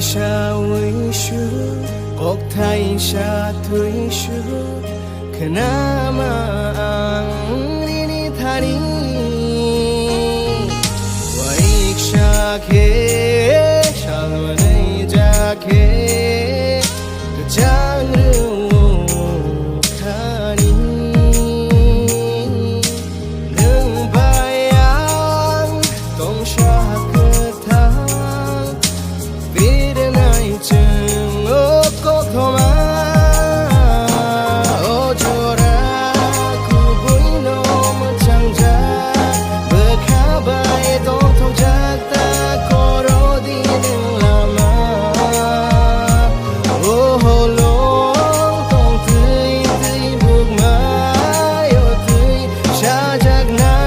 xa với xứ ốc thay xa thuy xứ khana mà ang đi đi tha đi vậy xa khế xa luôn này ra khế cứ chẳng rượu tha đi đừng bay ang tông xa cơ thang vì đến nay chừng ốc có thô má ô cho ra cứ vui nô mà chẳng ra bờ khá bay tông thâu chắc ta có rô đi đừng làm ô hồ lông tông tươi tươi buộc má ô tươi xa chắc na